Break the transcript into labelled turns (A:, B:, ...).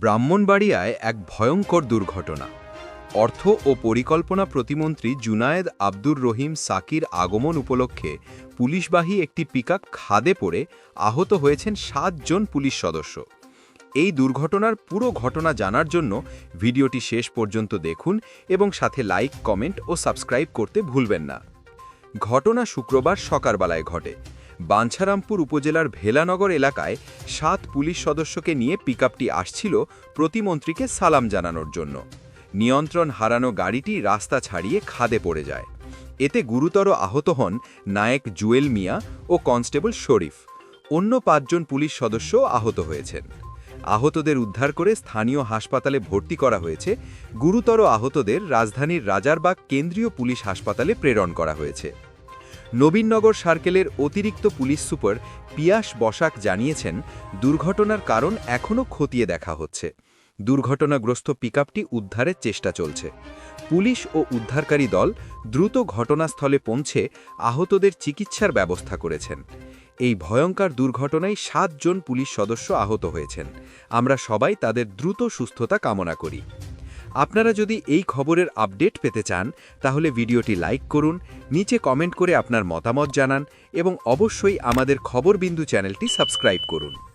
A: ব্রাহ্মণবাড়িয়ায় এক ভয়ঙ্কর দুর্ঘটনা। অর্থ ও পরিকল্পনা প্রতিমন্ত্রী জুনায়েদ আব্দুর রহিম সাকির আগমন উপলক্ষে পুলিশবাহী একটি পিকআপ খাদে পড়ে আহত হয়েছেন ৭ জন পুলিশ সদস্য। এই দুর্ঘটনার পুরো ঘটনা জানার জন্য ভিডিওটি শেষ পর্যন্ত দেখুন এবং সাথে লাইক, কমেন্ট ও সাবস্ক্রাইব করতে ভুলবেন না। ঘটনা শুক্রবার সকালবেলায় ঘটে। বাঞ্ছারামপুর উপজেলার ভেলানগর এলাকায় ৭ পুলিশ সদস্যকে নিয়ে পিকআপটি আসছিল প্রতিমন্ত্রীকে সালাম জানানোর জন্য। নিয়ন্ত্রণ হারানো গাড়িটি রাস্তা ছাড়িয়ে খাদে পড়ে যায়। এতে গুরুতর আহত হন নায়েক জুয়েল মিয়া ও কনস্টেবল শরীফ। অন্য ৫ জন পুলিশ সদস্য আহত হয়েছেন। আহতদের উদ্ধার করে স্থানীয় হাসপাতালে ভর্তি করা হয়েছে। গুরুতর আহতদের রাজধানীর রাজারবাগ কেন্দ্রীয় পুলিশ হাসপাতালে প্রেরণ করা হয়েছে। নবীনগর সার্কেলের অতিরিক্ত পুলিশ সুপার পিয়াস বসাক জানিয়েছেন, দুর্ঘটনার কারণ এখনও খতিয়ে দেখা হচ্ছে। দুর্ঘটনাগ্রস্ত পিকআপটি উদ্ধারের চেষ্টা চলছে। পুলিশ ও উদ্ধারকারী দল দ্রুত ঘটনাস্থলে পৌঁছে আহতদের চিকিৎসার ব্যবস্থা করেছেন। এই ভয়ঙ্কর দুর্ঘটনায় ৭ জন পুলিশ সদস্য আহত হয়েছেন। আমরা সবাই তাদের দ্রুত সুস্থতা কামনা করি। আপনারা যদি এই খবরের আপডেট পেতে চান তাহলে ভিডিওটি লাইক করুন, নিচে কমেন্ট করে আপনার মতামত জানান এবং অবশ্যই আমাদের খবর বিন্দু চ্যানেলটি সাবস্ক্রাইব করুন।